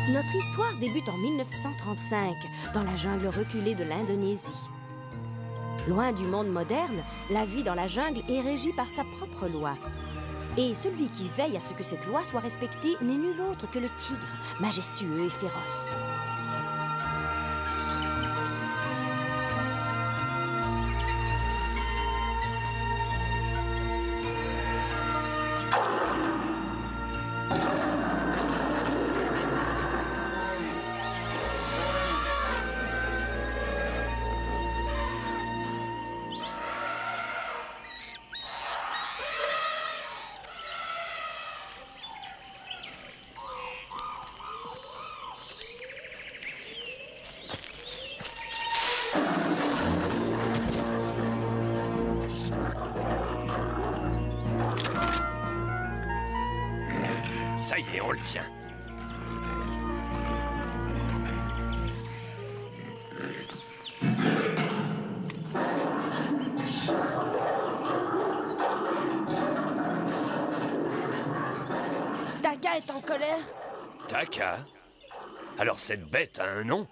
Notre histoire débute en 1935, dans la jungle reculée de l'Indonésie. Loin du monde moderne, la vie dans la jungle est régie par sa propre loi. Et celui qui veille à ce que cette loi soit respectée n'est nul autre que le tigre, majestueux et féroce. Ça y est, on le tient. Taka est en colère. Taka? Alors cette bête a un nom?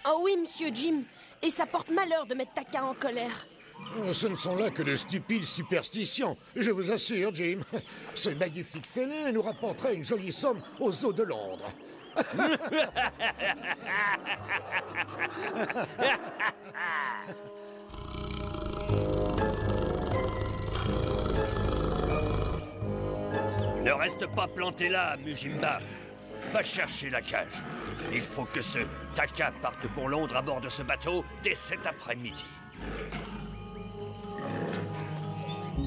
Oh oui, monsieur Jim. Et ça porte malheur de mettre Taka en colère. Ce ne sont là que de stupides superstitions. Je vous assure, Jim, ce magnifique félin nous rapporterait une jolie somme aux eaux de Londres. Ne reste pas planté là, Mujimba. Va chercher la cage. Il faut que ce Taka parte pour Londres à bord de ce bateau dès cet après-midi.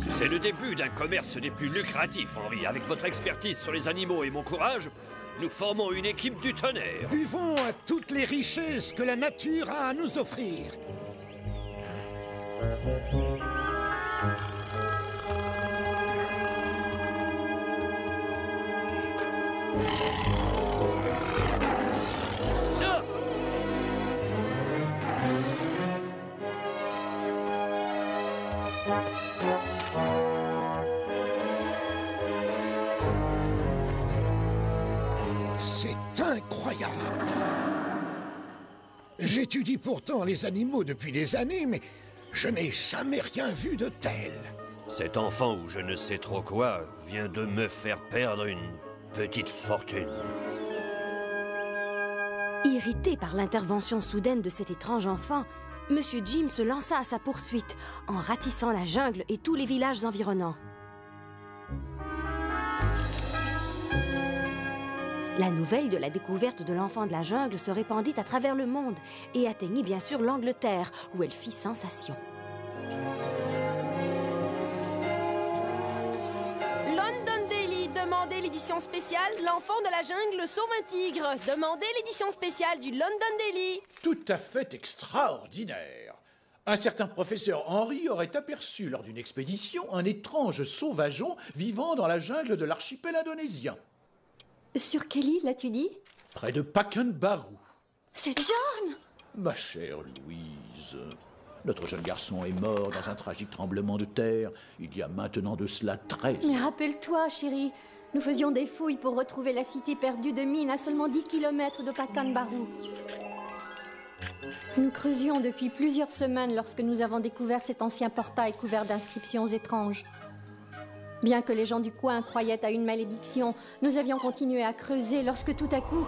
C'est le début d'un commerce des plus lucratifs, Henry. Avec votre expertise sur les animaux et mon courage, nous formons une équipe du tonnerre. Buvons à toutes les richesses que la nature a à nous offrir. C'est incroyable. J'étudie pourtant les animaux depuis des années, mais je n'ai jamais rien vu de tel. Cet enfant ou je ne sais trop quoi vient de me faire perdre une petite fortune. Irrité par l'intervention soudaine de cet étrange enfant, Monsieur Jim se lança à sa poursuite, en ratissant la jungle et tous les villages environnants. La nouvelle de la découverte de l'enfant de la jungle se répandit à travers le monde et atteignit bien sûr l'Angleterre, où elle fit sensation. London Daily, demandez l'édition spéciale. L'enfant de la jungle sauve un tigre. Demandez l'édition spéciale du London Daily. Tout à fait extraordinaire. Un certain professeur Henry aurait aperçu lors d'une expédition un étrange sauvageon vivant dans la jungle de l'archipel indonésien. Sur quelle île as-tu dit? Près de Pekanbaru. C'est John! Ma chère Louise, notre jeune garçon est mort dans un tragique tremblement de terre il y a maintenant de cela 13 ans. Mais rappelle-toi, chérie, nous faisions des fouilles pour retrouver la cité perdue de Mine à seulement 10 km de Pekanbaru. Nous creusions depuis plusieurs semaines lorsque nous avons découvert cet ancien portail couvert d'inscriptions étranges. Bien que les gens du coin croyaient à une malédiction, nous avions continué à creuser lorsque tout à coup...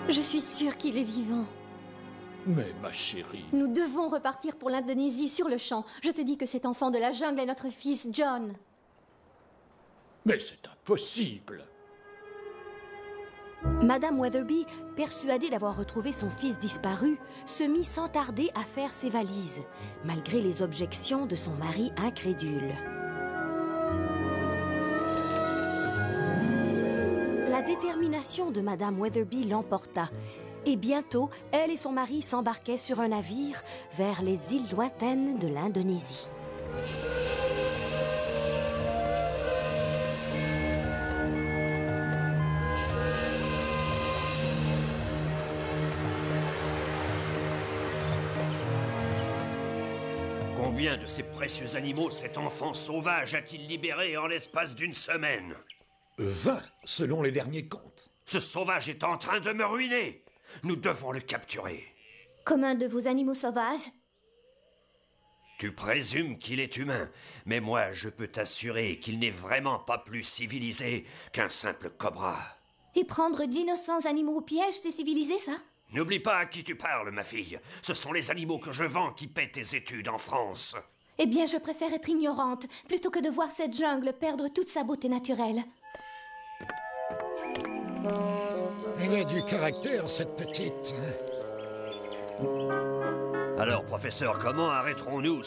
Je suis sûre qu'il est vivant. Mais ma chérie... Nous devons repartir pour l'Indonésie sur le champ. Je te dis que cet enfant de la jungle est notre fils John. Mais c'est impossible. Madame Weatherby, persuadée d'avoir retrouvé son fils disparu, se mit sans tarder à faire ses valises, malgré les objections de son mari incrédule. détermination de Madame Weatherby l'emporta. Et bientôt, elle et son mari s'embarquaient sur un navire vers les îles lointaines de l'Indonésie. Combien de ces précieux animaux cet enfant sauvage a-t-il libéré en l'espace d'une semaine? 20, selon les derniers comptes. Ce sauvage est en train de me ruiner. Nous devons le capturer. Comme un de vos animaux sauvages? Tu présumes qu'il est humain, mais moi je peux t'assurer qu'il n'est vraiment pas plus civilisé qu'un simple cobra. Et prendre d'innocents animaux au piège, c'est civilisé, ça? N'oublie pas à qui tu parles, ma fille. Ce sont les animaux que je vends qui paient tes études en France. Eh bien, je préfère être ignorante, plutôt que de voir cette jungle perdre toute sa beauté naturelle. Elle a du caractère, cette petite. Alors, professeur, comment arrêterons-nous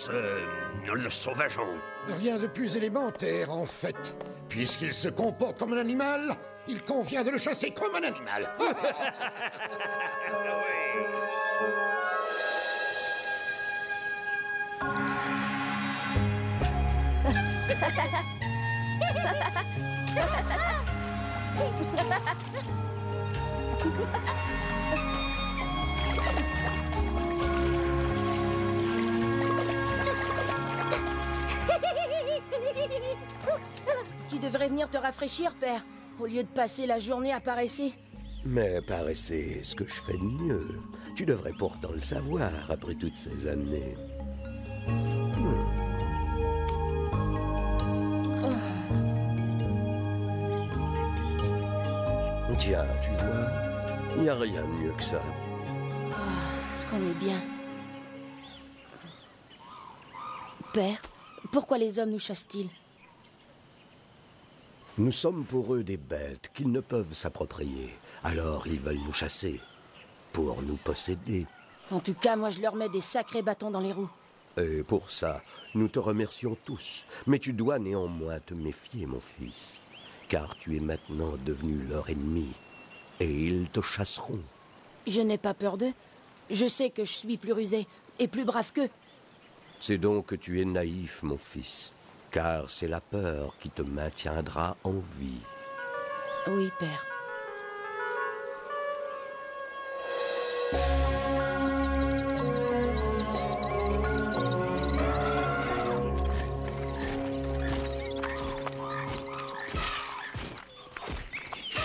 le sauvageon? Rien de plus élémentaire, en fait. Puisqu'il se comporte comme un animal, il convient de le chasser comme un animal. Tu devrais venir te rafraîchir, père, au lieu de passer la journée à paresser. Mais paresser, ce que je fais de mieux. Tu devrais pourtant le savoir après toutes ces années. Tiens, tu vois, il n'y a rien de mieux que ça. Ce qu'on est bien. Père, pourquoi les hommes nous chassent-ils? Nous sommes pour eux des bêtes qu'ils ne peuvent s'approprier. Alors ils veulent nous chasser, pour nous posséder. En tout cas, moi je leur mets des sacrés bâtons dans les roues. Et pour ça, nous te remercions tous. Mais tu dois néanmoins te méfier, mon fils. Car tu es maintenant devenu leur ennemi. Et ils te chasseront. Je n'ai pas peur d'eux. Je sais que je suis plus rusé et plus brave qu'eux. C'est donc que tu es naïf, mon fils. Car c'est la peur qui te maintiendra en vie. Oui, père.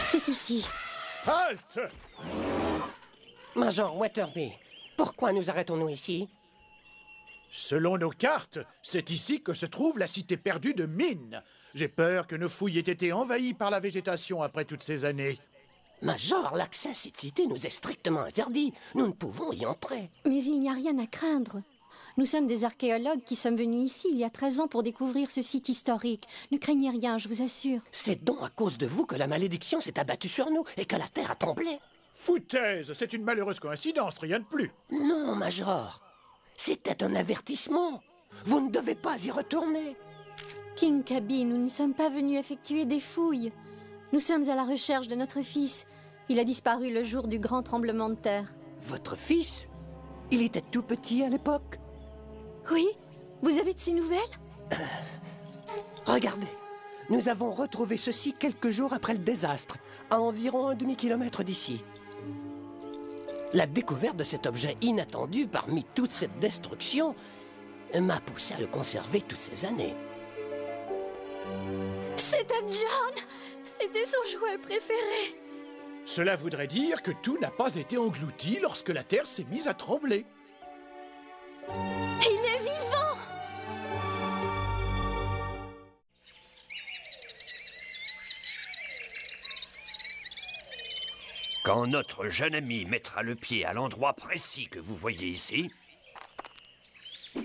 C'est ici. Halte! Major Weatherby, pourquoi nous arrêtons-nous ici? Selon nos cartes, c'est ici que se trouve la cité perdue de Mine. J'ai peur que nos fouilles aient été envahies par la végétation après toutes ces années. Major, l'accès à cette cité nous est strictement interdit. Nous ne pouvons y entrer. Mais il n'y a rien à craindre. Nous sommes des archéologues qui sommes venus ici il y a 13 ans pour découvrir ce site historique. Ne craignez rien, je vous assure. C'est donc à cause de vous que la malédiction s'est abattue sur nous et que la terre a tremblé. Foutaise, c'est une malheureuse coïncidence, rien de plus. Non, Major. C'était un avertissement. Vous ne devez pas y retourner. King Kaby, nous ne sommes pas venus effectuer des fouilles. Nous sommes à la recherche de notre fils. Il a disparu le jour du grand tremblement de terre. Votre fils? Il était tout petit à l'époque? Oui? Vous avez de ces nouvelles? Regardez. Nous avons retrouvé ceci quelques jours après le désastre, à environ un demi-kilomètre d'ici. La découverte de cet objet inattendu parmi toute cette destruction m'a poussé à le conserver toutes ces années. C'était John! C'était son jouet préféré! Cela voudrait dire que tout n'a pas été englouti lorsque la terre s'est mise à trembler. Il est vivant! Quand notre jeune ami mettra le pied à l'endroit précis que vous voyez ici, il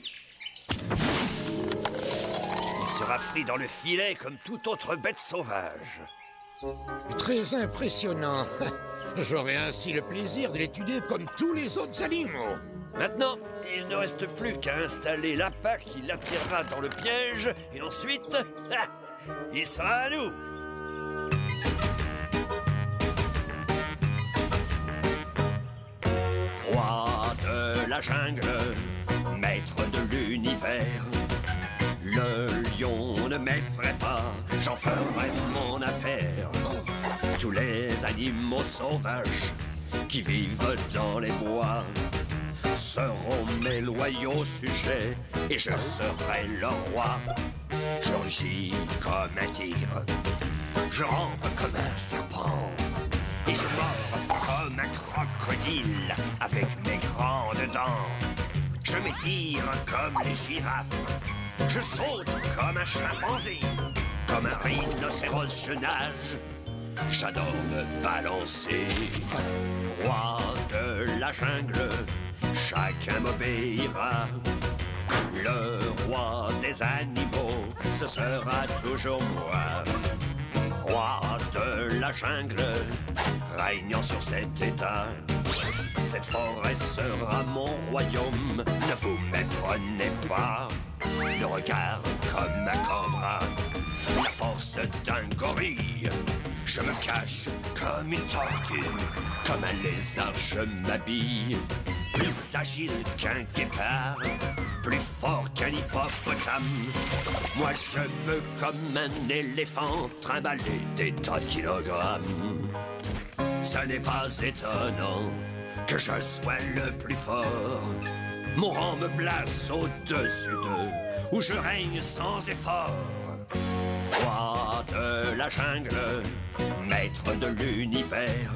sera pris dans le filet comme toute autre bête sauvage. Très impressionnant. J'aurai ainsi le plaisir de l'étudier comme tous les autres animaux. Maintenant, il ne reste plus qu'à installer l'appât qui l'attirera dans le piège, et ensuite, il sera à nous. la jungle, maître de l'univers. Le lion ne m'effraie pas, j'en ferai mon affaire. Tous les animaux sauvages qui vivent dans les bois seront mes loyaux sujets et je serai leur roi. Je rugis comme un tigre, je rampe comme un serpent et je mords comme un crocodile avec mes grandes dents. Je m'étire comme les girafes, je saute comme un chimpanzé, comme un rhinocéros je nage. J'adore me balancer, roi de la jungle, chacun m'obéira. Le roi des animaux, ce sera toujours moi. Roi de la jungle, régnant sur cet état. Cette forêt sera mon royaume, ne vous méprenez pas. Le regard comme un cobra, la force d'un gorille. Je me cache comme une tortue, comme un lézard je m'habille. Plus agile qu'un guépard, plus fort qu'un hippopotame. Moi je veux comme un éléphant trimballer des tas de kilogrammes. Ce n'est pas étonnant que je sois le plus fort. Mon rang me place au-dessus d'eux, où je règne sans effort. Roi de la jungle, maître de l'univers.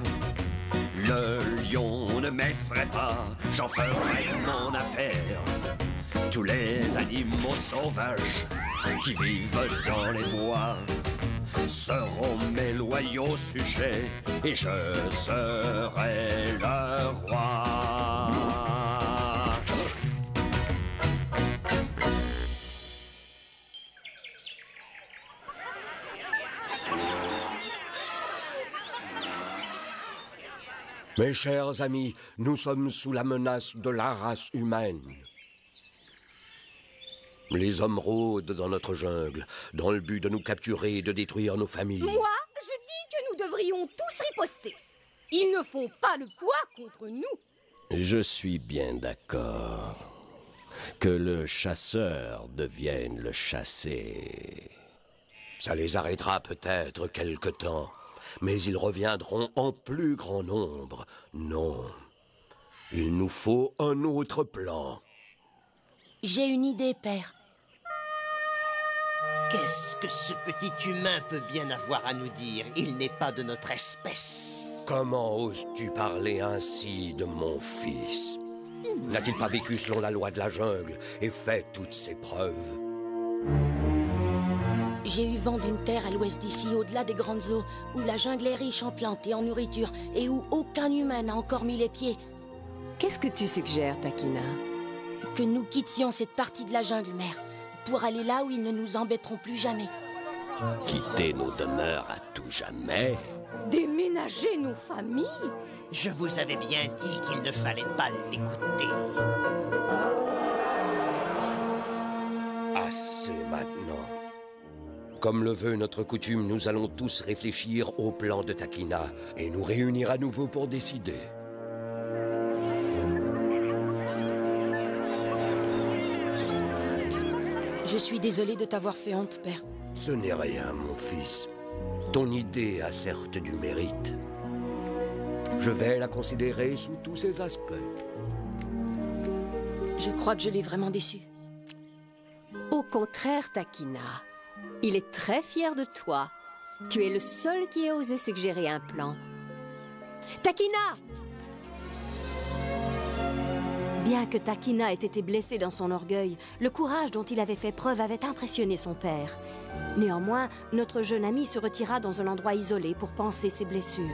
Le lion ne m'effraie pas, j'en ferai mon affaire. Tous les animaux sauvages qui vivent dans les bois seront mes loyaux sujets et je serai leur roi. Mes chers amis, nous sommes sous la menace de la race humaine. Les hommes rôdent dans notre jungle, dans le but de nous capturer et de détruire nos familles. Moi, je dis que nous devrions tous riposter. Ils ne font pas le poids contre nous. Je suis bien d'accord. Que le chasseur devienne le chassé. Ça les arrêtera peut-être quelque temps, mais ils reviendront en plus grand nombre. Non, il nous faut un autre plan. J'ai une idée, père. Qu'est-ce que ce petit humain peut bien avoir à nous dire? Il n'est pas de notre espèce. Comment oses-tu parler ainsi de mon fils? N'a-t-il pas vécu selon la loi de la jungle et fait toutes ses preuves? J'ai eu vent d'une terre à l'ouest d'ici, au-delà des grandes eaux, où la jungle est riche en plantes et en nourriture, et où aucun humain n'a encore mis les pieds. Qu'est-ce que tu suggères, Takina? Que nous quittions cette partie de la jungle, mère, pour aller là où ils ne nous embêteront plus jamais. Quitter nos demeures à tout jamais? Déménager nos familles? Je vous avais bien dit qu'il ne fallait pas l'écouter. Assez maintenant. Comme le veut notre coutume, nous allons tous réfléchir au plan de Takina et nous réunir à nouveau pour décider. Je suis désolée de t'avoir fait honte, père. Ce n'est rien, mon fils. Ton idée a certes du mérite. Je vais la considérer sous tous ses aspects. Je crois que je l'ai vraiment déçu. Au contraire, Takina. Il est très fier de toi. Tu es le seul qui ait osé suggérer un plan. Takina! Bien que Takina ait été blessé dans son orgueil, le courage dont il avait fait preuve avait impressionné son père. Néanmoins, notre jeune ami se retira dans un endroit isolé pour panser ses blessures.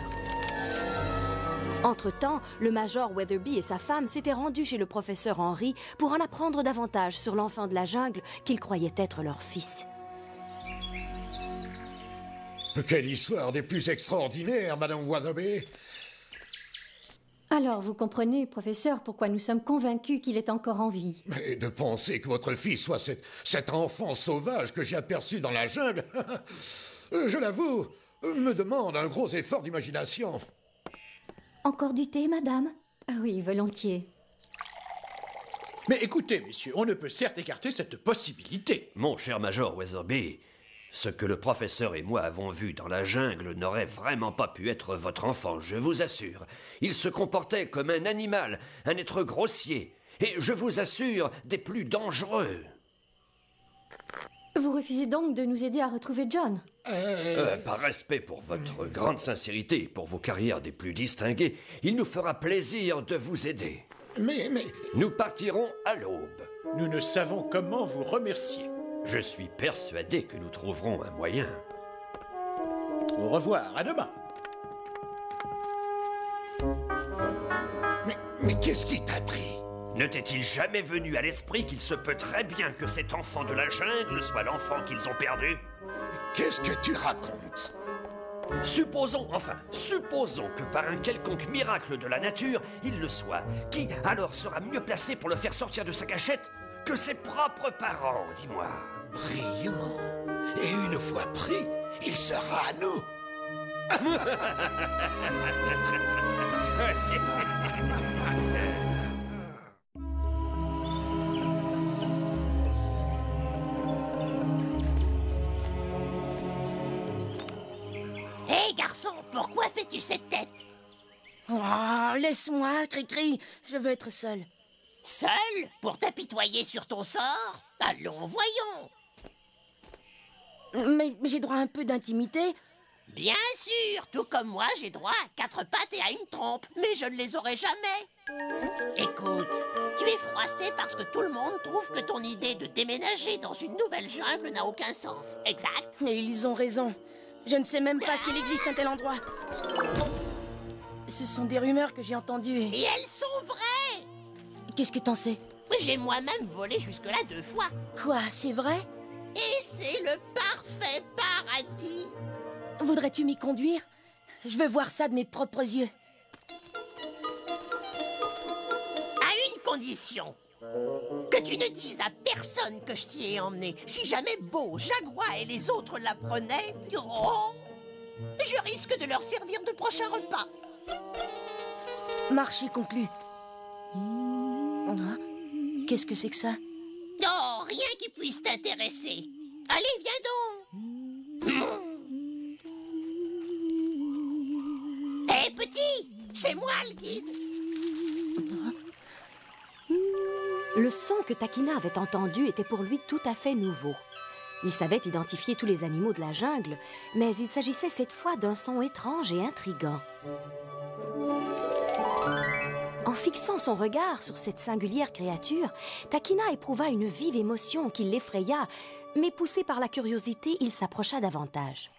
Entre-temps, le major Weatherby et sa femme s'étaient rendus chez le professeur Henry pour en apprendre davantage sur l'enfant de la jungle qu'ils croyaient être leur fils. Quelle histoire des plus extraordinaires, Madame Weatherby. Alors, vous comprenez, professeur, pourquoi nous sommes convaincus qu'il est encore en vie. Mais de penser que votre fils soit cet enfant sauvage que j'ai aperçu dans la jungle, je l'avoue, me demande un gros effort d'imagination. Encore du thé, madame? Ah oui, volontiers. Mais écoutez, messieurs, on ne peut certes écarter cette possibilité. Mon cher Major Weatherby, ce que le professeur et moi avons vu dans la jungle n'aurait vraiment pas pu être votre enfant, je vous assure. Il se comportait comme un animal, un être grossier, et je vous assure, des plus dangereux. Vous refusez donc de nous aider à retrouver John? Par respect pour votre grande sincérité et pour vos carrières des plus distinguées, il nous fera plaisir de vous aider. Mais... Nous partirons à l'aube. Nous ne savons comment vous remercier. Je suis persuadé que nous trouverons un moyen. Au revoir, à demain. Mais qu'est-ce qui t'a pris? Ne t'est-il jamais venu à l'esprit qu'il se peut très bien que cet enfant de la jungle soit l'enfant qu'ils ont perdu? Qu'est-ce que tu racontes? Supposons que par un quelconque miracle de la nature, il le soit. Qui alors sera mieux placé pour le faire sortir de sa cachette que ses propres parents, dis-moi? Brillant. Et une fois pris, il sera à nous. Hé, garçon, pourquoi fais-tu cette tête? Oh, laisse-moi, Cri-Cri, je veux être seule. Seul? Pour t'apitoyer sur ton sort? Allons, voyons. Mais j'ai droit à un peu d'intimité. Bien sûr, tout comme moi, j'ai droit à 4 pattes et à une trompe, mais je ne les aurai jamais. Écoute, tu es froissé parce que tout le monde trouve que ton idée de déménager dans une nouvelle jungle n'a aucun sens, exact? Et ils ont raison. Je ne sais même pas s'il existe un tel endroit. Ce sont des rumeurs que j'ai entendues. Et elles sont vraies! Qu'est-ce que t'en sais? J'ai moi-même volé jusque-là 2 fois. Quoi, c'est vrai? Et c'est le parfait paradis. Voudrais-tu m'y conduire? Je veux voir ça de mes propres yeux. À une condition. Que tu ne dises à personne que je t'y ai emmené. Si jamais Beau, Jaguar et les autres l'apprenaient, oh, je risque de leur servir de prochain repas. Marché conclu. Qu'est-ce que c'est que ça? Oh, rien qui puisse t'intéresser. Allez, viens donc. Hé, petit, c'est moi le guide. Le son que Takina avait entendu était pour lui tout à fait nouveau. Il savait identifier tous les animaux de la jungle, mais il s'agissait cette fois d'un son étrange et intriguant. En fixant son regard sur cette singulière créature, Takina éprouva une vive émotion qui l'effraya, mais poussé par la curiosité, il s'approcha davantage.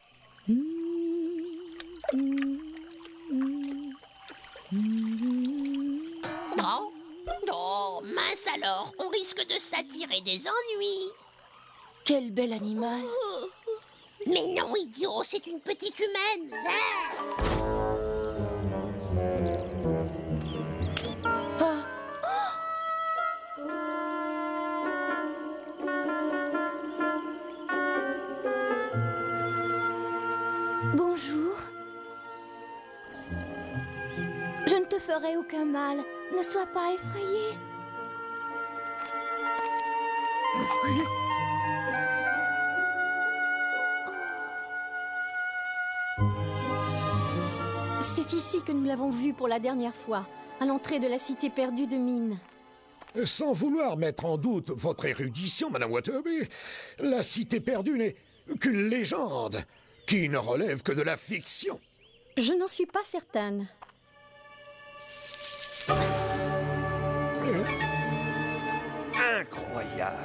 Non, non, mince alors, on risque de s'attirer des ennuis. Quel bel animal! Mais non, idiot, c'est une petite humaine. Ah. Bonjour. Je ne te ferai aucun mal. Ne sois pas effrayé. C'est ici que nous l'avons vu pour la dernière fois, à l'entrée de la cité perdue de Mine. Sans vouloir mettre en doute votre érudition, Madame Weatherby, la cité perdue n'est qu'une légende qui ne relève que de la fiction. Je n'en suis pas certaine. Incroyable!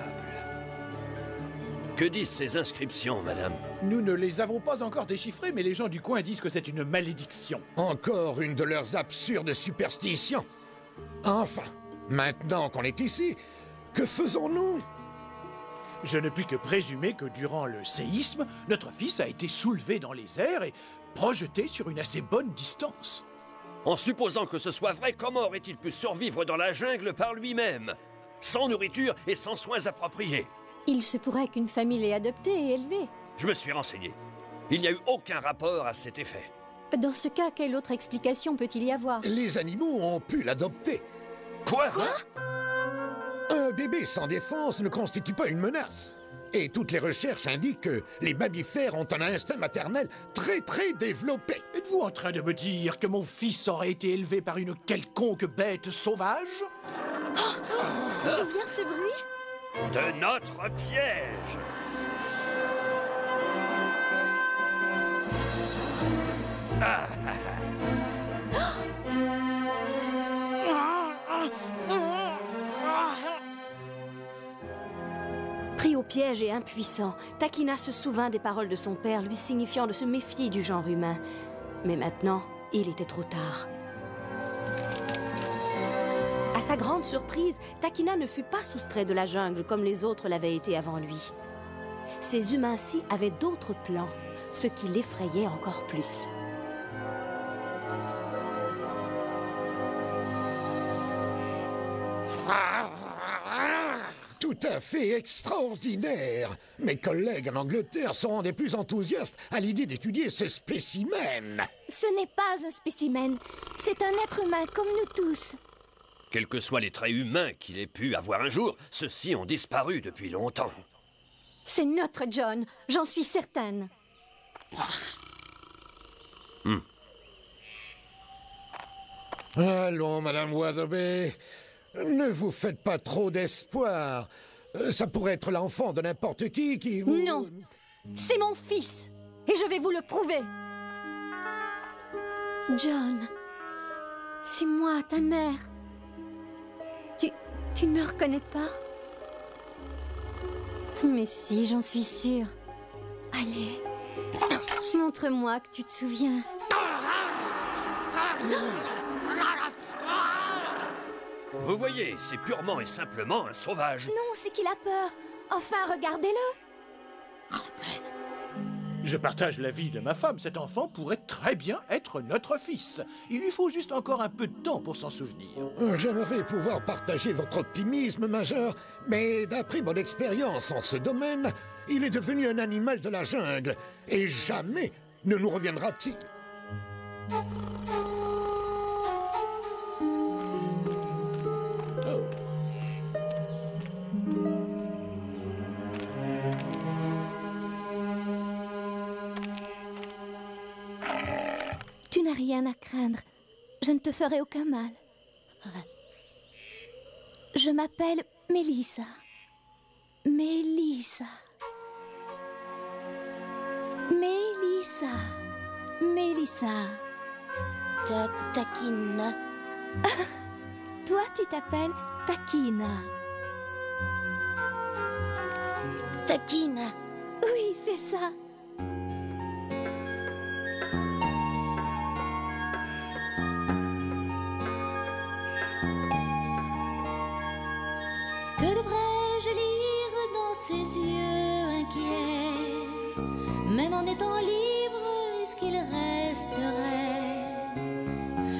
Que disent ces inscriptions, madame? Nous ne les avons pas encore déchiffrées, mais les gens du coin disent que c'est une malédiction. Encore une de leurs absurdes superstitions. Enfin, maintenant qu'on est ici, que faisons-nous? Je ne puis que présumer que durant le séisme, notre fils a été soulevé dans les airs et projeté sur une assez bonne distance. En supposant que ce soit vrai, comment aurait-il pu survivre dans la jungle par lui-même, sans nourriture et sans soins appropriés? Il se pourrait qu'une famille l'ait adopté et élevé. Je me suis renseigné. Il n'y a eu aucun rapport à cet effet. Dans ce cas, quelle autre explication peut-il y avoir? Les animaux ont pu l'adopter. Quoi? Un bébé sans défense ne constitue pas une menace. Et toutes les recherches indiquent que les mammifères ont un instinct maternel très développé. Êtes-vous en train de me dire que mon fils aurait été élevé par une quelconque bête sauvage? D'où vient ce bruit? De notre piège. Pris au piège et impuissant, Takina se souvint des paroles de son père lui signifiant de se méfier du genre humain. Mais maintenant, il était trop tard. À sa grande surprise, Takina ne fut pas soustrait de la jungle comme les autres l'avaient été avant lui. Ces humains-ci avaient d'autres plans, ce qui l'effrayait encore plus. Tout à fait extraordinaire. Mes collègues en Angleterre seront des plus enthousiastes à l'idée d'étudier ce spécimen. Ce n'est pas un spécimen. C'est un être humain comme nous tous. Quels que soient les traits humains qu'il ait pu avoir un jour, ceux-ci ont disparu depuis longtemps. C'est notre John, j'en suis certaine. Allons, Madame Weatherby, ne vous faites pas trop d'espoir. Ça pourrait être l'enfant de n'importe qui vous... Non, c'est mon fils, et je vais vous le prouver. John, c'est moi, ta mère. Tu ne me reconnais pas? Mais si, j'en suis sûre. Allez, montre-moi que tu te souviens. Vous voyez, c'est purement et simplement un sauvage. Non, c'est qu'il a peur. Enfin, regardez-le. Je partage l'avis de ma femme. Cet enfant pourrait très bien être notre fils. Il lui faut juste encore un peu de temps pour s'en souvenir. J'aimerais pouvoir partager votre optimisme, Major, mais d'après mon expérience en ce domaine, il est devenu un animal de la jungle, et jamais ne nous reviendra-t-il. Tu n'as rien à craindre. Je ne te ferai aucun mal. Je m'appelle Mélissa. Mélissa. Mélissa. Mélissa. Takina. Toi, tu t'appelles Takina. Takina. Oui, c'est ça. Que devrais-je lire dans ses yeux inquiets? Même en étant libre, est-ce qu'il resterait?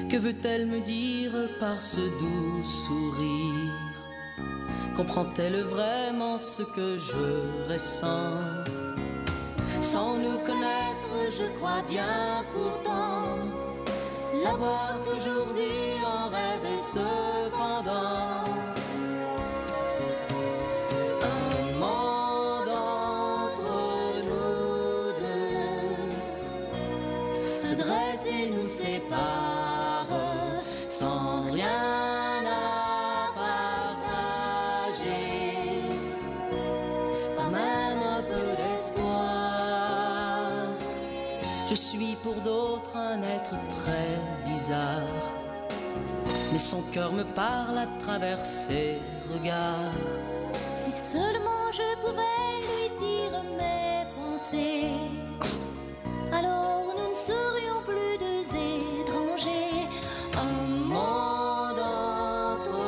Que veut-elle me dire par ce doux sourire? Comprend-elle vraiment ce que je ressens? Sans nous connaître, je crois bien pourtant l'avoir toujours vu en rêve et cependant un monde entre nous deux se dresse et nous sépare sans rien à partager, pas même un peu d'espoir. Je suis pour d'autres un être très bizarre, mais son cœur me parle à travers ses regards. Si seulement je pouvais lui dire mes pensées, alors nous ne serions plus deux étrangers. Un monde entre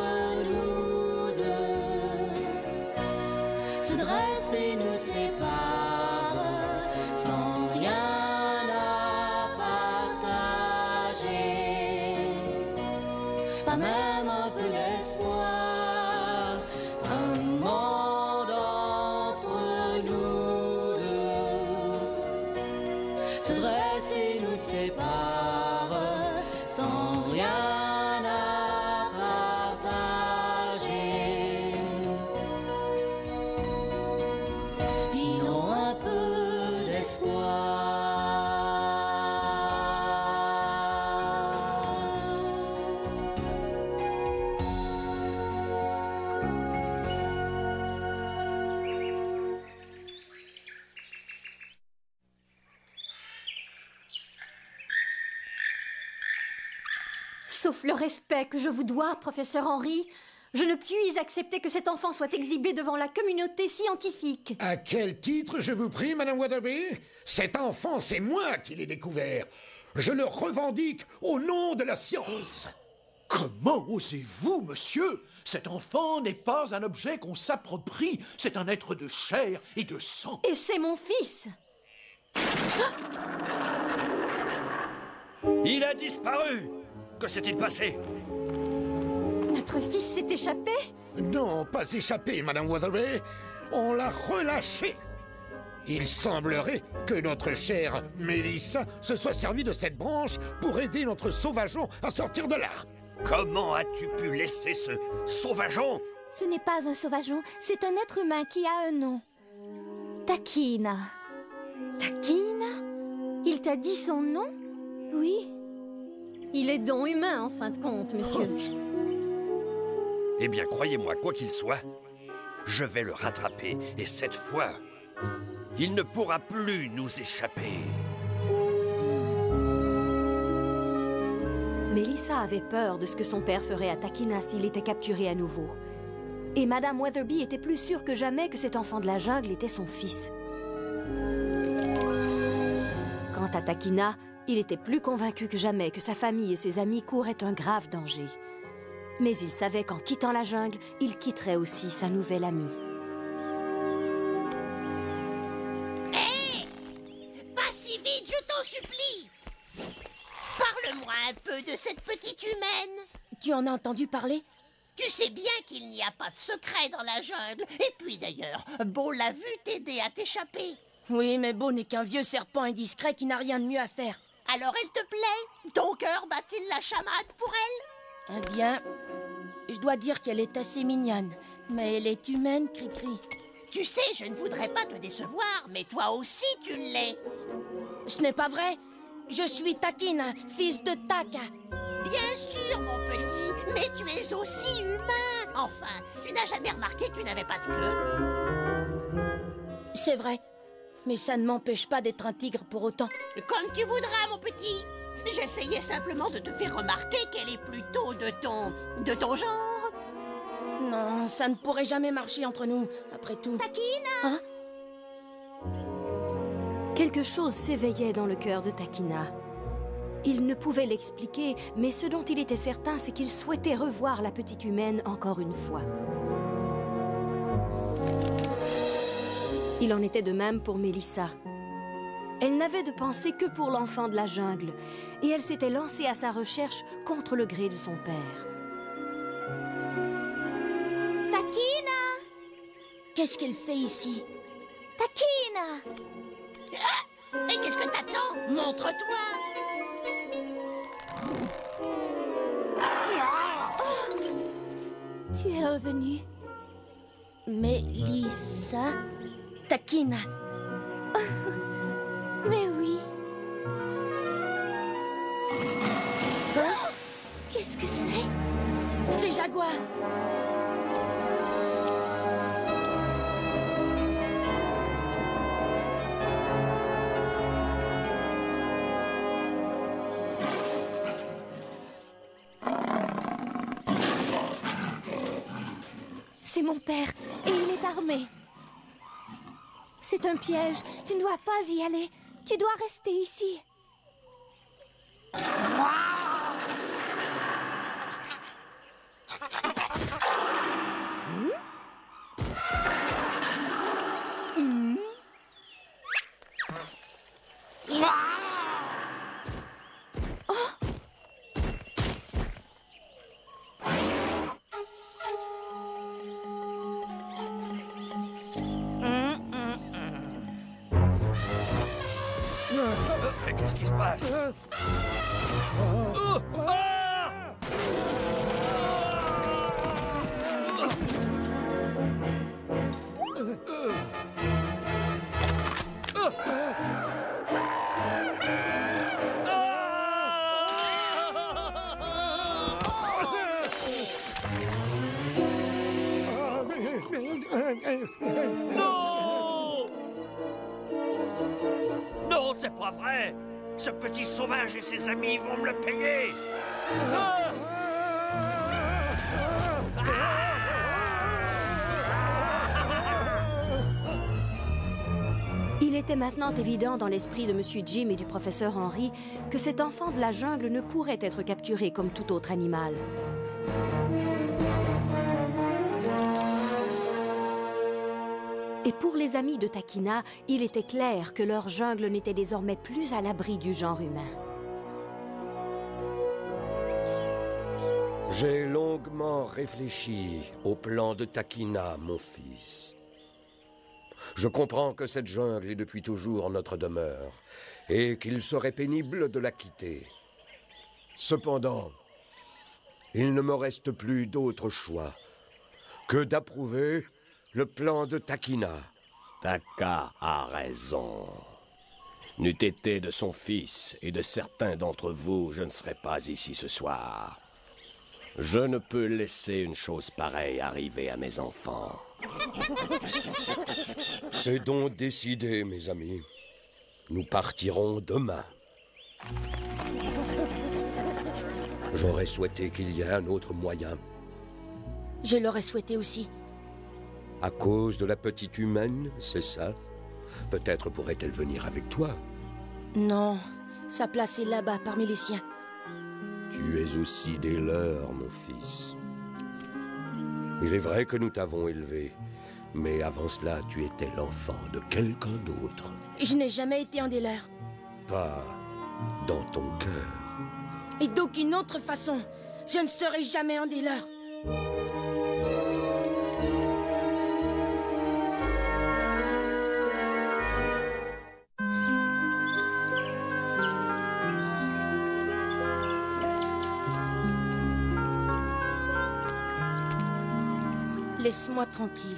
nous deux se dresse et nous sépare sans rien à partager, pas même un peu d'espoir. Un monde entre nous deux se dresse et nous sépare sans rien à partager, sinon un peu d'espoir. Sauf le respect que je vous dois, professeur Henry, je ne puis accepter que cet enfant soit exhibé devant la communauté scientifique. À quel titre, je vous prie, Madame Weatherby? Cet enfant, c'est moi qui l'ai découvert. Je le revendique au nom de la science. Comment osez-vous, monsieur? Cet enfant n'est pas un objet qu'on s'approprie. C'est un être de chair et de sang. Et c'est mon fils. Il a disparu. Que s'est-il passé? Notre fils s'est échappé? Non, pas échappé, Madame Weatherby. On l'a relâché. Il semblerait que notre chère Mélissa se soit servie de cette branche pour aider notre sauvageon à sortir de là. Comment as-tu pu laisser ce sauvageon? Ce n'est pas un sauvageon, c'est un être humain qui a un nom. Takina. Takina? Il t'a dit son nom? Oui. Il est donc humain, en fin de compte, monsieur. Eh bien, croyez-moi, quoi qu'il soit, je vais le rattraper. Et cette fois, il ne pourra plus nous échapper. Mélissa avait peur de ce que son père ferait à Takina s'il était capturé à nouveau. Et Madame Weatherby était plus sûre que jamais que cet enfant de la jungle était son fils. Quant à Takina, il était plus convaincu que jamais que sa famille et ses amis couraient un grave danger. Mais il savait qu'en quittant la jungle, il quitterait aussi sa nouvelle amie. Hé! Pas si vite, je t'en supplie! Parle-moi un peu de cette petite humaine. Tu en as entendu parler? Tu sais bien qu'il n'y a pas de secret dans la jungle. Et puis d'ailleurs, Beau l'a vu t'aider à t'échapper. Oui, mais Beau n'est qu'un vieux serpent indiscret qui n'a rien de mieux à faire. Alors elle te plaît? Ton cœur bat-il la chamade pour elle? Eh bien, je dois dire qu'elle est assez mignonne. Mais elle est humaine, Cri-Cri. Tu sais, je ne voudrais pas te décevoir, mais toi aussi tu l'es. Ce n'est pas vrai. Je suis Takina, fils de Taka. Bien sûr, mon petit, mais tu es aussi humain. Enfin, tu n'as jamais remarqué que tu n'avais pas de queue? C'est vrai, mais ça ne m'empêche pas d'être un tigre pour autant. Comme tu voudras, mon petit. J'essayais simplement de te faire remarquer qu'elle est plutôt de ton genre. Non, ça ne pourrait jamais marcher entre nous, après tout. Takina! Hein? Quelque chose s'éveillait dans le cœur de Takina. Il ne pouvait l'expliquer, mais ce dont il était certain, c'est qu'il souhaitait revoir la petite humaine encore une fois. Il en était de même pour Mélissa. Elle n'avait de pensée que pour l'enfant de la jungle, et elle s'était lancée à sa recherche contre le gré de son père. Takina! Qu'est-ce qu'elle fait ici? Takina! Ah! Et qu'est-ce que t'attends? Montre-toi! Oh! Tu es revenue. Mélissa... Takina. Mais oui. Oh! Qu'est-ce que c'est? C'est Jaguar. C'est mon père, et il est armé. C'est un piège. Tu ne dois pas y aller. Tu dois rester ici. Qu'est-ce qui se passe? Non! Non, c'est pas vrai! Ce petit sauvage et ses amis vont me le payer! Ah! Il était maintenant évident dans l'esprit de Monsieur Jim et du professeur Henry que cet enfant de la jungle ne pourrait être capturé comme tout autre animal. Et pour les amis de Takina, il était clair que leur jungle n'était désormais plus à l'abri du genre humain. J'ai longuement réfléchi au plan de Takina, mon fils. Je comprends que cette jungle est depuis toujours notre demeure et qu'il serait pénible de la quitter. Cependant, il ne me reste plus d'autre choix que d'approuver le plan de Takina. Taka a raison. N'eût été de son fils et de certains d'entre vous, je ne serais pas ici ce soir. Je ne peux laisser une chose pareille arriver à mes enfants. C'est donc décidé, mes amis. Nous partirons demain. J'aurais souhaité qu'il y ait un autre moyen. Je l'aurais souhaité aussi. À cause de la petite humaine, c'est ça? Peut-être pourrait-elle venir avec toi. Non, sa place est là-bas, parmi les siens. Tu es aussi des leurs, mon fils. Il est vrai que nous t'avons élevé, mais avant cela, tu étais l'enfant de quelqu'un d'autre. Je n'ai jamais été un des leurs. Pas dans ton cœur. Et d'aucune autre façon, je ne serai jamais un des leurs. Laisse-moi tranquille.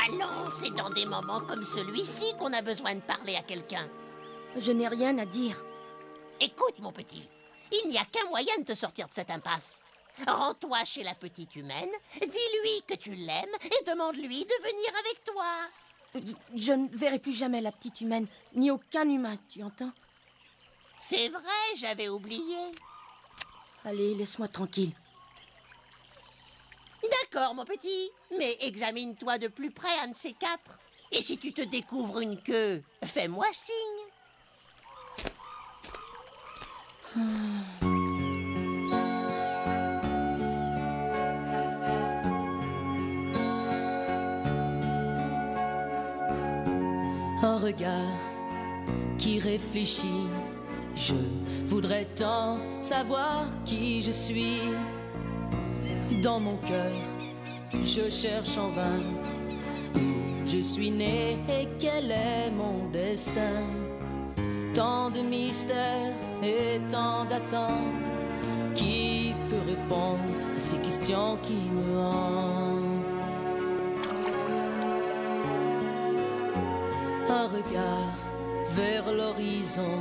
Allons, c'est dans des moments comme celui-ci qu'on a besoin de parler à quelqu'un. Je n'ai rien à dire. Écoute, mon petit, il n'y a qu'un moyen de te sortir de cette impasse. Rends-toi chez la petite humaine, dis-lui que tu l'aimes et demande-lui de venir avec toi. Je ne verrai plus jamais la petite humaine, ni aucun humain, tu entends? C'est vrai, j'avais oublié. Allez, laisse-moi tranquille. D'accord, mon petit, mais examine-toi de plus près un de ces quatre. Et si tu te découvres une queue, fais-moi signe. Un regard qui réfléchit. Je voudrais tant savoir qui je suis. Dans mon cœur, je cherche en vain où je suis né et quel est mon destin. Tant de mystères et tant d'attentes. Qui peut répondre à ces questions qui me hantent? Un regard vers l'horizon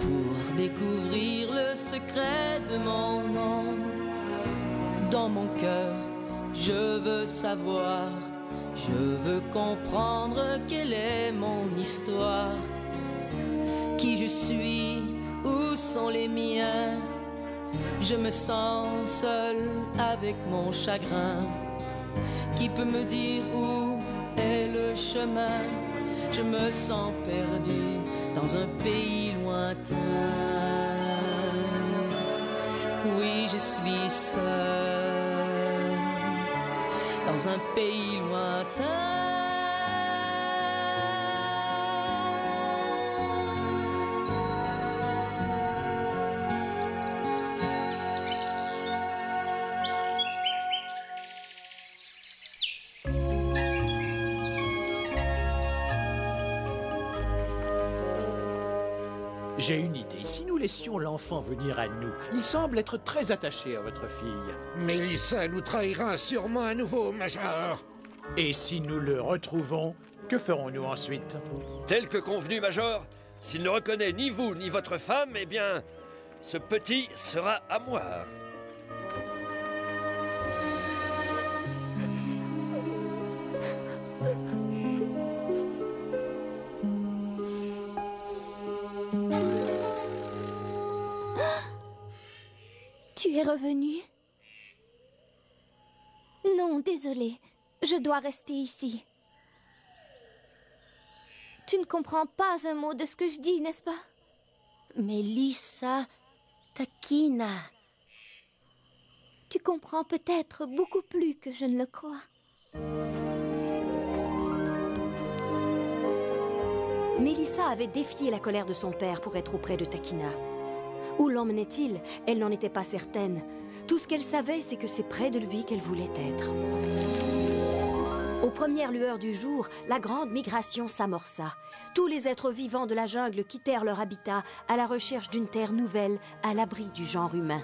pour découvrir le secret de mon nom. Dans mon cœur, je veux savoir, je veux comprendre quelle est mon histoire. Qui je suis, où sont les miens? Je me sens seul avec mon chagrin. Qui peut me dire où est le chemin? Je me sens perdu dans un pays lointain. Oui, je suis seul dans un pays lointain. J'ai une idée. Si nous laissions l'enfant venir à nous, il semble être très attaché à votre fille. Mélissa nous trahira sûrement à nouveau, Major. Et si nous le retrouvons, que ferons-nous ensuite? Tel que convenu, Major, s'il ne reconnaît ni vous ni votre femme, eh bien, ce petit sera à moi. Tu es revenu? Non, désolée. Je dois rester ici. Tu ne comprends pas un mot de ce que je dis, n'est-ce pas? Mélissa, Takina. Tu comprends peut-être beaucoup plus que je ne le crois. Mélissa avait défié la colère de son père pour être auprès de Takina. Où l'emmenait-il? Elle n'en était pas certaine. Tout ce qu'elle savait, c'est que c'est près de lui qu'elle voulait être. Aux premières lueurs du jour, la grande migration s'amorça. Tous les êtres vivants de la jungle quittèrent leur habitat à la recherche d'une terre nouvelle, à l'abri du genre humain.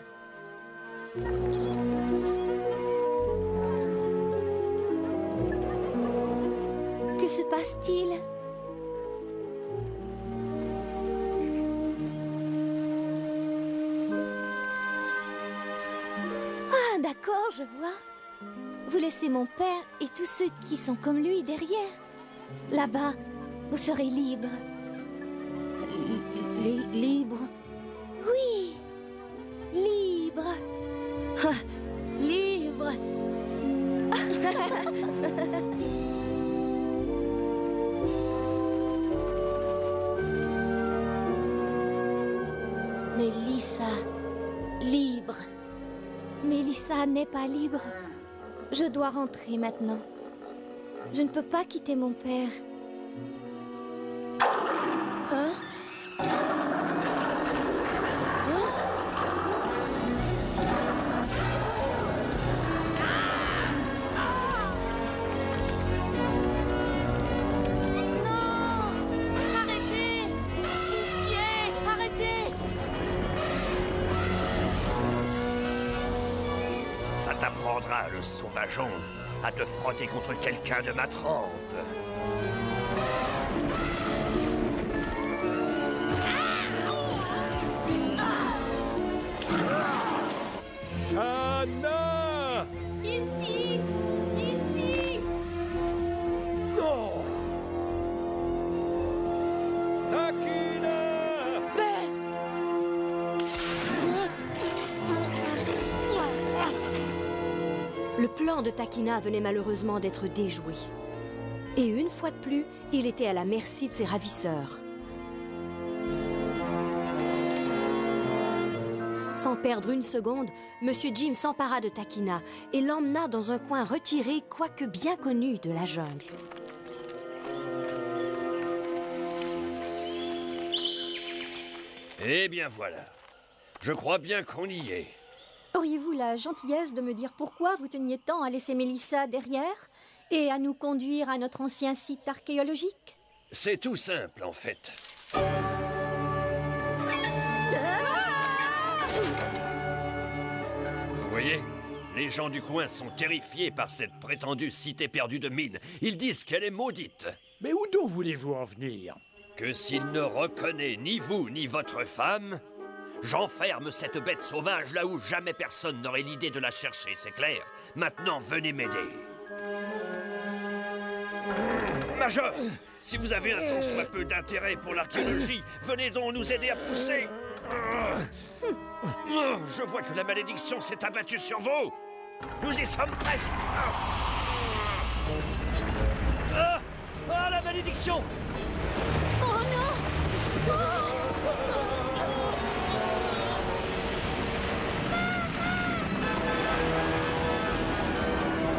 Que se passe-t-il? Ah, d'accord, je vois. Vous laissez mon père et tous ceux qui sont comme lui derrière. Là-bas, vous serez libre. Libre? Oui, libre. Libre. Mélissa, libre. Mélissa n'est pas libre. Je dois rentrer maintenant. Je ne peux pas quitter mon père. Hein? Ça t'apprendra, le sauvageon, à te frotter contre quelqu'un de ma trempe. Shanna! Ici! Ici! Non! Takina! Le plan de Takina venait malheureusement d'être déjoué. Et une fois de plus, il était à la merci de ses ravisseurs. Sans perdre une seconde, Monsieur Jim s'empara de Takina et l'emmena dans un coin retiré, quoique bien connu, de la jungle. Eh bien voilà. Je crois bien qu'on y est. Auriez-vous la gentillesse de me dire pourquoi vous teniez tant à laisser Mélissa derrière et à nous conduire à notre ancien site archéologique? C'est tout simple, en fait. Vous voyez, les gens du coin sont terrifiés par cette prétendue cité perdue de mine. Ils disent qu'elle est maudite. Mais où donc voulez-vous en venir? Que s'il ne reconnaît ni vous ni votre femme, j'enferme cette bête sauvage là où jamais personne n'aurait l'idée de la chercher, c'est clair? Maintenant, venez m'aider. Major, si vous avez un tant soit peu d'intérêt pour l'archéologie, venez donc nous aider à pousser. Je vois que la malédiction s'est abattue sur vous. Nous y sommes presque. Ah, la malédiction! Oh non!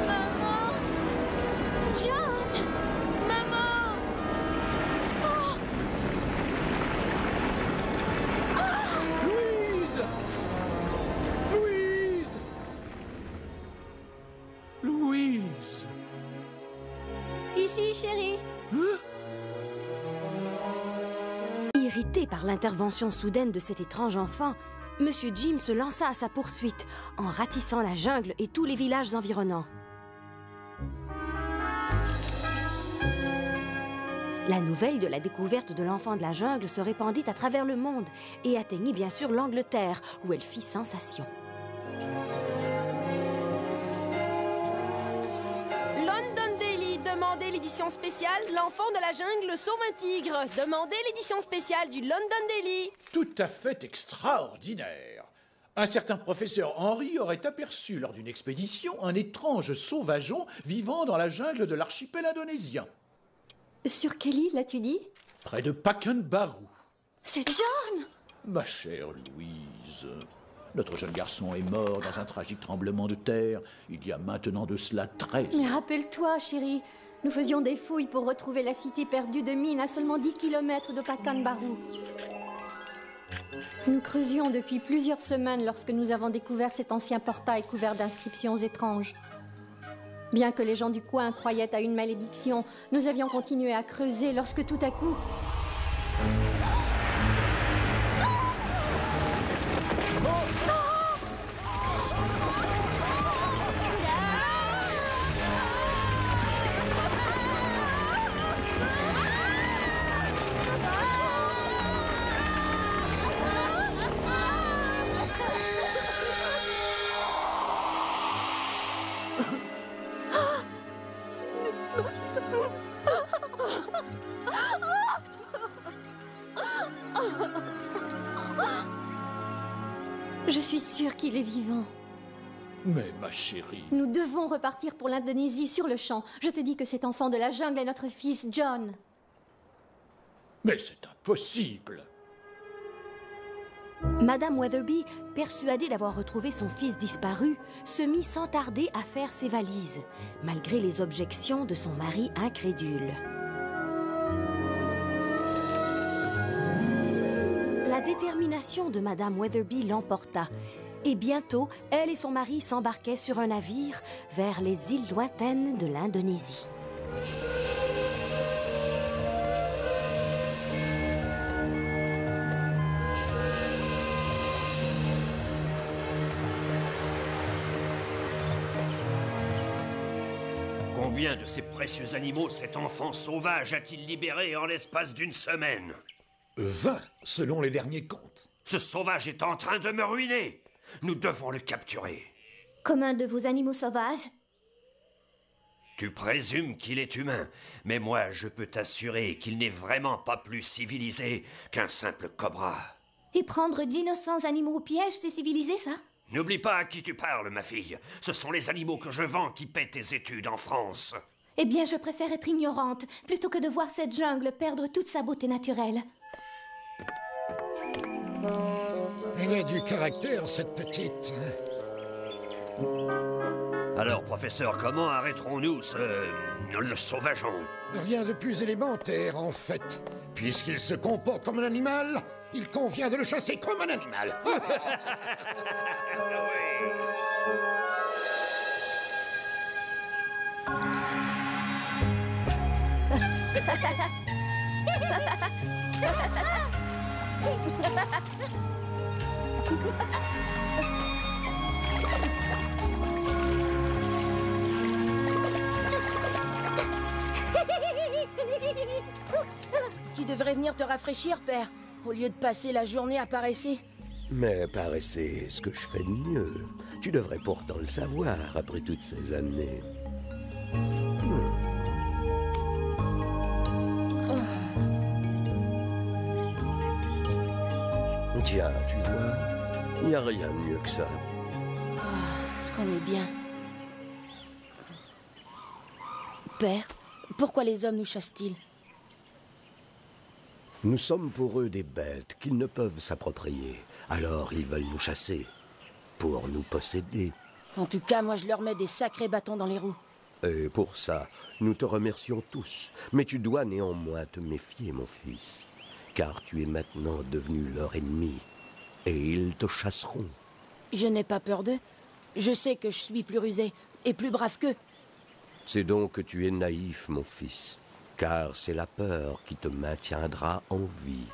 Maman! John! Maman! Oh! Louise! Louise! Louise! Ici, chérie. Hein? Irrité par l'intervention soudaine de cet étrange enfant, Monsieur Jim se lança à sa poursuite, en ratissant la jungle et tous les villages environnants. La nouvelle de la découverte de l'enfant de la jungle se répandit à travers le monde et atteignit bien sûr l'Angleterre, où elle fit sensation. London Daily demande demandez l'édition spéciale L'enfant de la jungle sauve un tigre. Demandez l'édition spéciale du London Daily. Tout à fait extraordinaire. Un certain professeur Henry aurait aperçu lors d'une expédition un étrange sauvageon vivant dans la jungle de l'archipel indonésien. Sur quelle île as-tu dit? Près de Pekanbaru. C'est John! Ma chère Louise, notre jeune garçon est mort dans un tragique tremblement de terre il y a maintenant de cela 13 ans. Mais rappelle-toi, chérie, nous faisions des fouilles pour retrouver la cité perdue de Mine à seulement 10 km de Pekanbaru. Nous creusions depuis plusieurs semaines lorsque nous avons découvert cet ancien portail couvert d'inscriptions étranges. Bien que les gens du coin croyaient à une malédiction, nous avions continué à creuser lorsque tout à coup... Je suis sûre qu'il est vivant. Mais ma chérie... Nous devons repartir pour l'Indonésie sur le champ. Je te dis que cet enfant de la jungle est notre fils, John. Mais c'est impossible. Madame Weatherby, persuadée d'avoir retrouvé son fils disparu, se mit sans tarder à faire ses valises, malgré les objections de son mari incrédule. La détermination de Madame Weatherby l'emporta, et bientôt, elle et son mari s'embarquaient sur un navire vers les îles lointaines de l'Indonésie. Combien de ces précieux animaux cet enfant sauvage a-t-il libéré en l'espace d'une semaine? 20, selon les derniers comptes. Ce sauvage est en train de me ruiner. Nous devons le capturer. Comme un de vos animaux sauvages? Tu présumes qu'il est humain, mais moi je peux t'assurer qu'il n'est vraiment pas plus civilisé qu'un simple cobra. Et prendre d'innocents animaux au piège, c'est civilisé, ça? N'oublie pas à qui tu parles, ma fille. Ce sont les animaux que je vends qui paient tes études en France. Eh bien, je préfère être ignorante, plutôt que de voir cette jungle perdre toute sa beauté naturelle. Elle a du caractère, cette petite. Alors, professeur, comment arrêterons-nous le sauvageon? Rien de plus élémentaire, en fait. Puisqu'il se comporte comme un animal, il convient de le chasser comme un animal. Tu devrais venir te rafraîchir, père, au lieu de passer la journée à paresser. Mais paresser, ce que je fais de mieux. Tu devrais pourtant le savoir après toutes ces années. Tiens, tu vois, il n'y a rien de mieux que ça. Ce qu'on est bien. Père, pourquoi les hommes nous chassent-ils? Nous sommes pour eux des bêtes qu'ils ne peuvent s'approprier. Alors ils veulent nous chasser, pour nous posséder. En tout cas, moi je leur mets des sacrés bâtons dans les roues. Et pour ça, nous te remercions tous. Mais tu dois néanmoins te méfier, mon fils. Car tu es maintenant devenu leur ennemi. Et ils te chasseront. Je n'ai pas peur d'eux. Je sais que je suis plus rusé et plus brave qu'eux. C'est donc que tu es naïf, mon fils. Car c'est la peur qui te maintiendra en vie.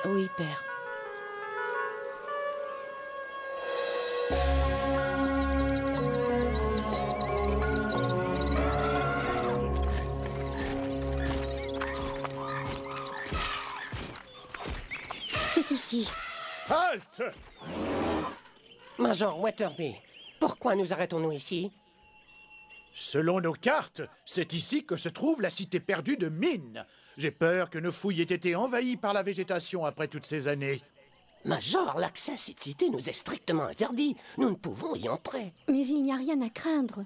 Oui, père. C'est ici. Halte! Major Weatherby, pourquoi nous arrêtons-nous ici? Selon nos cartes, c'est ici que se trouve la cité perdue de Mine. J'ai peur que nos fouilles aient été envahies par la végétation après toutes ces années. Major, l'accès à cette cité nous est strictement interdit. Nous ne pouvons y entrer. Mais il n'y a rien à craindre.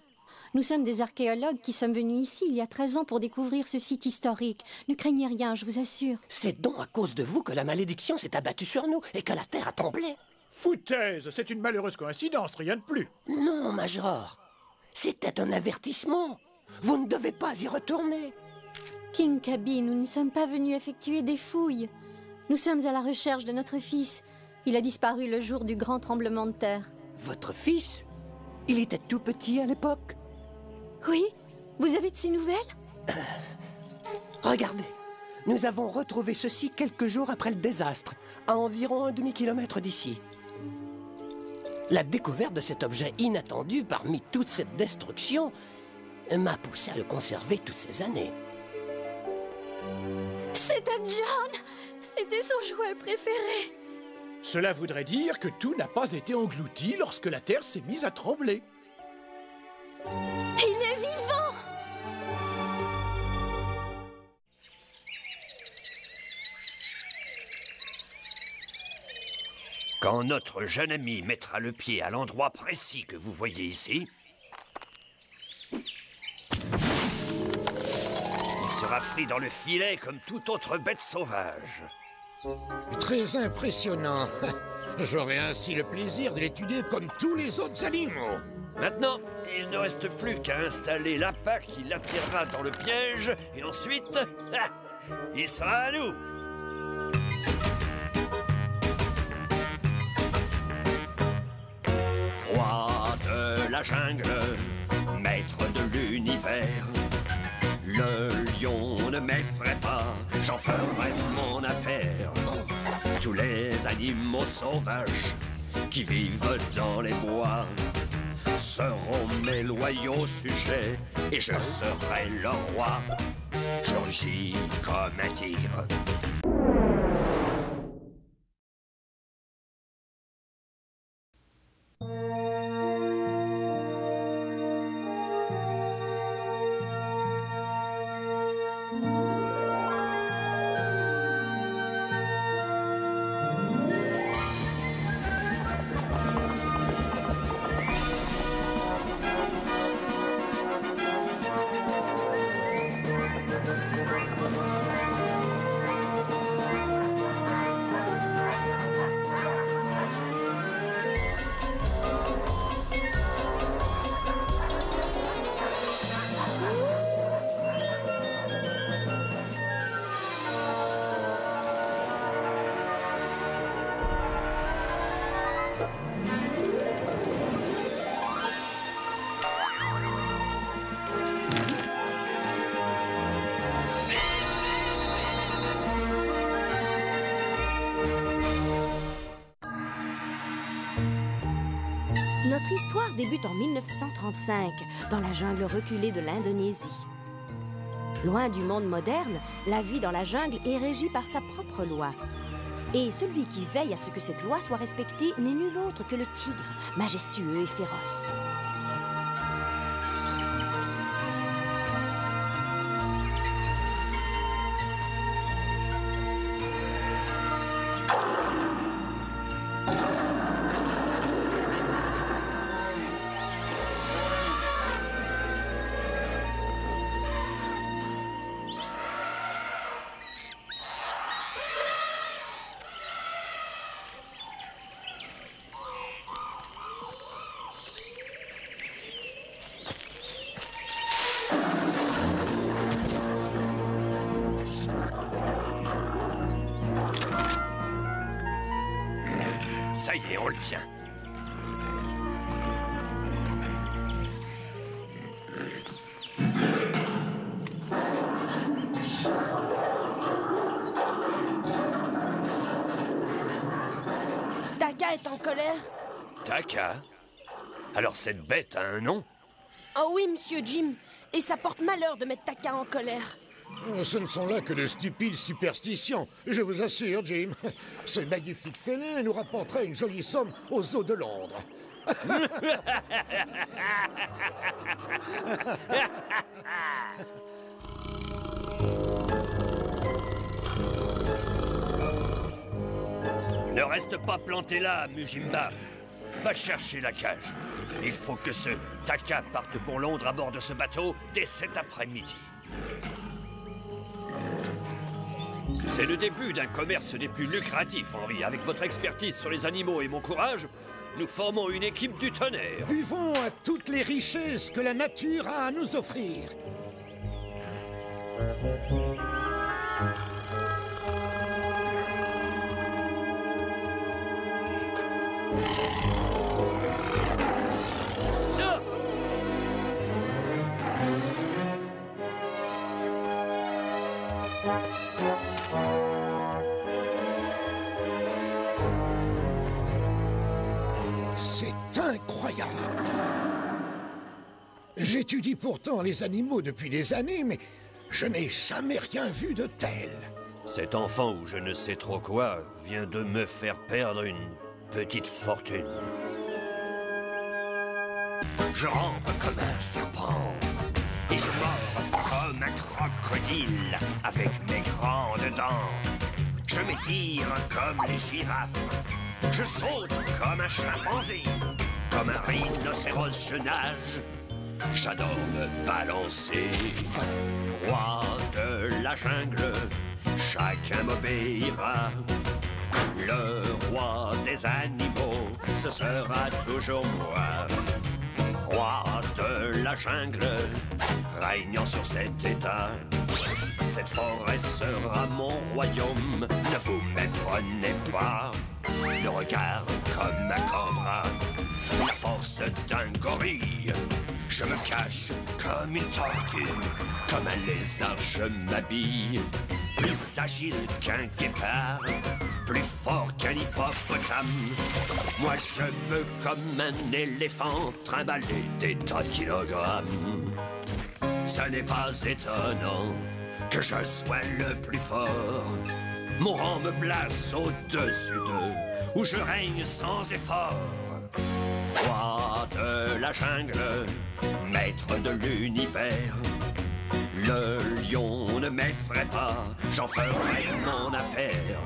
Nous sommes des archéologues qui sommes venus ici il y a 13 ans pour découvrir ce site historique. Ne craignez rien, je vous assure. C'est donc à cause de vous que la malédiction s'est abattue sur nous et que la terre a tremblé. Foutaise, c'est une malheureuse coïncidence, rien de plus. Non, Major. C'était un avertissement. Vous ne devez pas y retourner. King Kaby, nous ne sommes pas venus effectuer des fouilles. Nous sommes à la recherche de notre fils. Il a disparu le jour du grand tremblement de terre. Votre fils? Il était tout petit à l'époque? Oui? Vous avez de ses nouvelles? Regardez, nous avons retrouvé ceci quelques jours après le désastre, à environ un demi-kilomètre d'ici. La découverte de cet objet inattendu parmi toute cette destruction m'a poussé à le conserver toutes ces années. C'était John! C'était son jouet préféré! Cela voudrait dire que tout n'a pas été englouti lorsque la terre s'est mise à trembler. Il est vivant! Quand notre jeune ami mettra le pied à l'endroit précis que vous voyez ici, il sera pris dans le filet comme toute autre bête sauvage. Très impressionnant. J'aurai ainsi le plaisir de l'étudier comme tous les autres animaux. Maintenant, il ne reste plus qu'à installer l'appât qui l'attirera dans le piège, et ensuite, il sera à nous. Roi de la jungle, maître de l'univers, le lion ne m'effraie pas, j'en ferai mon affaire. Tous les animaux sauvages qui vivent dans les bois seront mes loyaux sujets et je serai leur roi. Je rugis comme un tigre. Notre histoire débute en 1935, dans la jungle reculée de l'Indonésie. Loin du monde moderne, la vie dans la jungle est régie par sa propre loi. Et celui qui veille à ce que cette loi soit respectée n'est nul autre que le tigre, majestueux et féroce. Ça y est, on le tient. Taka est en colère. Taka? Alors cette bête a un nom? Oh oui, monsieur Jim. Et ça porte malheur de mettre Taka en colère. Ce ne sont là que de stupides superstitions, je vous assure, Jim. Ce magnifique félin nous rapportera une jolie somme aux eaux de Londres. Ne reste pas planté là, Mujimba. Va chercher la cage. Il faut que ce Taka parte pour Londres à bord de ce bateau dès cet après-midi. C'est le début d'un commerce des plus lucratifs, Henri. Avec votre expertise sur les animaux et mon courage, nous formons une équipe du tonnerre. Buvons à toutes les richesses que la nature a à nous offrir. C'est incroyable. J'étudie pourtant les animaux depuis des années, mais je n'ai jamais rien vu de tel. Cet enfant ou je ne sais trop quoi vient de me faire perdre une petite fortune. Je rampe comme un serpent et je mords comme un crocodile avec mes grandes dents. Je m'étire comme les girafes. Je saute comme un chimpanzé. Comme un rhinocéros, je nage. J'adore me balancer. Roi de la jungle, chacun m'obéira. Le roi des animaux, ce sera toujours moi. Roi de la jungle, régnant sur cet état. Cette forêt sera mon royaume, ne vous méprenez pas. Le regard comme un cobra, la force d'un gorille. Je me cache comme une tortue, comme un lézard je m'habille. Plus agile qu'un guépard, plus fort qu'un hippopotame. Moi je veux comme un éléphant trimballer des tas de kilogrammes. Ce n'est pas étonnant que je sois le plus fort. Mon rang me place au-dessus d'eux, où je règne sans effort. Roi de la jungle, maître de l'univers. Le lion ne m'effraie pas, j'en ferai mon affaire.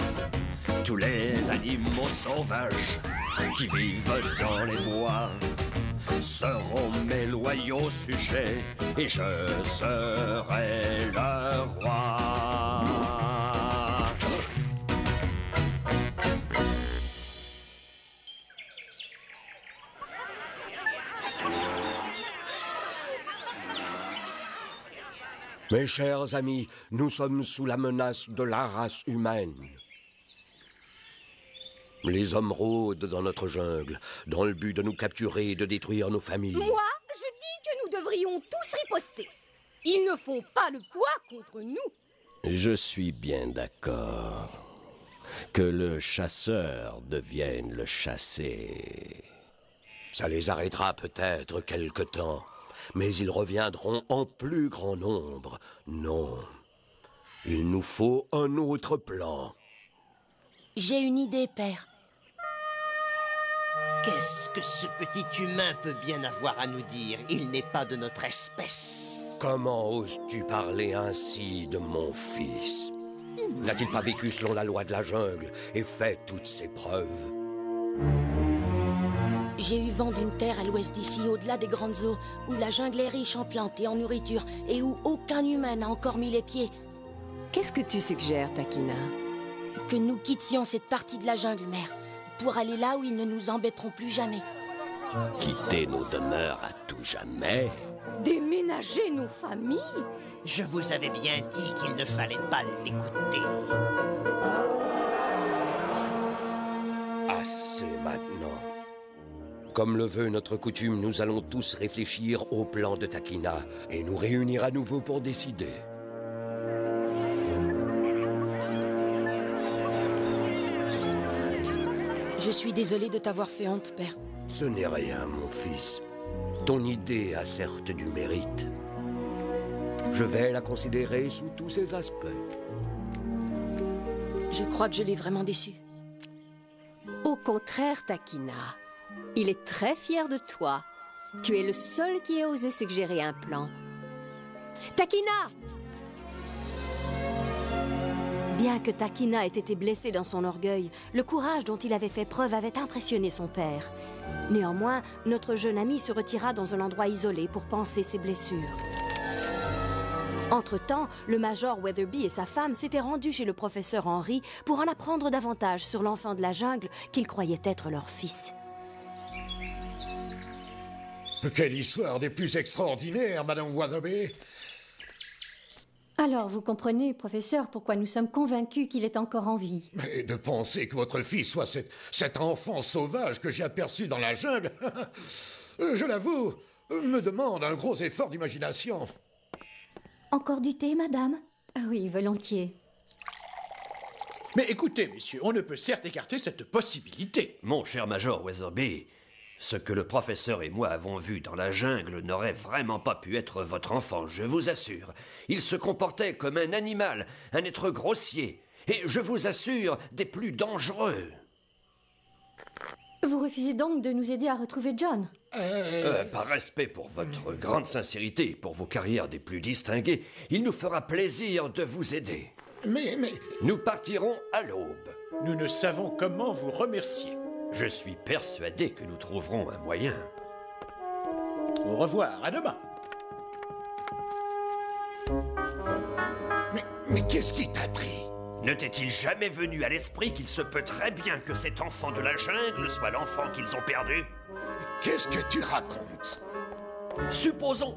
Tous les animaux sauvages qui vivent dans les bois seront mes loyaux sujets et je serai leur roi. Mes chers amis, nous sommes sous la menace de la race humaine. Les hommes rôdent dans notre jungle, dans le but de nous capturer et de détruire nos familles. Moi, je dis que nous devrions tous riposter. Ils ne font pas le poids contre nous. Je suis bien d'accord. Que le chasseur devienne le chassé. Ça les arrêtera peut-être quelque temps, mais ils reviendront en plus grand nombre. Non, il nous faut un autre plan. J'ai une idée, père. Qu'est-ce que ce petit humain peut bien avoir à nous dire? Il n'est pas de notre espèce. Comment oses-tu parler ainsi de mon fils? N'a-t-il pas vécu selon la loi de la jungle et fait toutes ses preuves? J'ai eu vent d'une terre à l'ouest d'ici, au-delà des grandes eaux, où la jungle est riche en plantes et en nourriture, et où aucun humain n'a encore mis les pieds. Qu'est-ce que tu suggères, Takina? Que nous quittions cette partie de la jungle, mère, pour aller là où ils ne nous embêteront plus jamais. Quitter nos demeures à tout jamais? Déménager nos familles? Je vous avais bien dit qu'il ne fallait pas l'écouter. Assez maintenant. Comme le veut notre coutume, nous allons tous réfléchir au plan de Takina et nous réunir à nouveau pour décider. Je suis désolée de t'avoir fait honte, père. Ce n'est rien, mon fils. Ton idée a certes du mérite. Je vais la considérer sous tous ses aspects. Je crois que je l'ai vraiment déçu. Au contraire, Takina, Il est très fier de toi. Tu es le seul qui ait osé suggérer un plan. Takina! Bien que Takina ait été blessé dans son orgueil, le courage dont il avait fait preuve avait impressionné son père. Néanmoins, notre jeune ami se retira dans un endroit isolé pour panser ses blessures. Entre-temps, le major Weatherby et sa femme s'étaient rendus chez le professeur Henry pour en apprendre davantage sur l'enfant de la jungle qu'ils croyaient être leur fils. Quelle histoire des plus extraordinaires, Madame Weatherby! Alors, vous comprenez, professeur, pourquoi nous sommes convaincus qu'il est encore en vie. Mais de penser que votre fils soit cet enfant sauvage que j'ai aperçu dans la jungle, je l'avoue, me demande un gros effort d'imagination. Encore du thé, madame? Ah oui, volontiers. Mais écoutez, messieurs, on ne peut certes écarter cette possibilité. Mon cher Major Weatherby, ce que le professeur et moi avons vu dans la jungle n'aurait vraiment pas pu être votre enfant, je vous assure. Il se comportait comme un animal, un être grossier, et je vous assure, des plus dangereux. Vous refusez donc de nous aider à retrouver John? Par respect pour votre grande sincérité et pour vos carrières des plus distinguées, il nous fera plaisir de vous aider. Mais... Nous partirons à l'aube. Nous ne savons comment vous remercier. Je suis persuadé que nous trouverons un moyen. Au revoir, à demain. Mais qu'est-ce qui t'a pris? Ne t'est-il jamais venu à l'esprit qu'il se peut très bien que cet enfant de la jungle soit l'enfant qu'ils ont perdu? Qu'est-ce que tu racontes? Supposons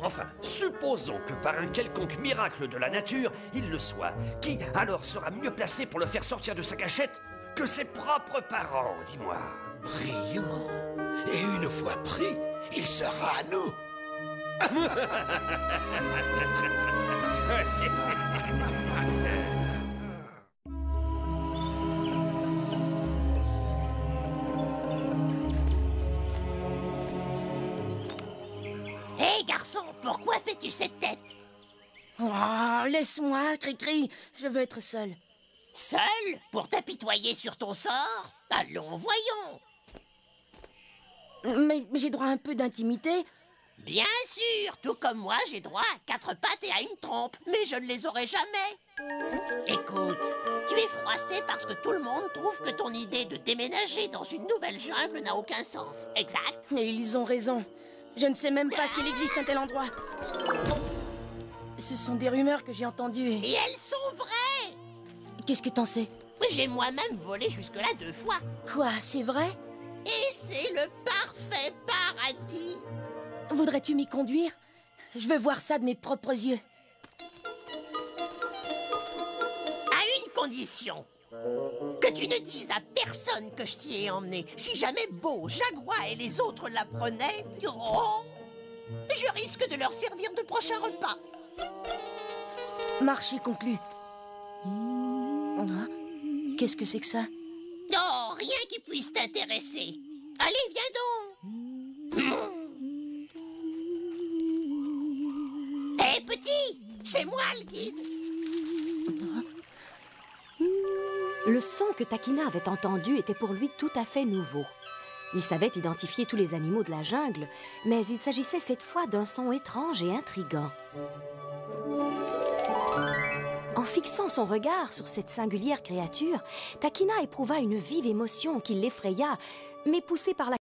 que par un quelconque miracle de la nature, il le soit. Qui alors sera mieux placé pour le faire sortir de sa cachette que ses propres parents, dis-moi? Brillant. Et une fois pris, il sera à nous. Hé, garçon, pourquoi fais-tu cette tête? Oh, laisse-moi, Cri-Cri, je veux être seule. Seul? Pour t'apitoyer sur ton sort? Allons, voyons. Mais j'ai droit à un peu d'intimité. Bien sûr, tout comme moi, j'ai droit à 4 pattes et à une trompe, mais je ne les aurai jamais. Écoute, tu es froissé parce que tout le monde trouve que ton idée de déménager dans une nouvelle jungle n'a aucun sens, exact? Et ils ont raison. Je ne sais même pas s'il existe un tel endroit. Ce sont des rumeurs que j'ai entendues. Et elles sont vraies! Qu'est-ce que t'en sais? J'ai moi-même volé jusque-là 2 fois. Quoi, c'est vrai? Et c'est le parfait paradis. Voudrais-tu m'y conduire? Je veux voir ça de mes propres yeux. À une condition. Que tu ne dises à personne que je t'y ai emmené. Si jamais Beau, Jaguar et les autres l'apprenaient, oh, je risque de leur servir de prochain repas. Marché conclu. Qu'est-ce que c'est que ça? Non, rien qui puisse t'intéresser. Allez, viens donc. Hé, petit, c'est moi le guide. Le son que Takina avait entendu était pour lui tout à fait nouveau. Il savait identifier tous les animaux de la jungle, mais il s'agissait cette fois d'un son étrange et intriguant. En fixant son regard sur cette singulière créature, Takina éprouva une vive émotion qui l'effraya, mais poussée par la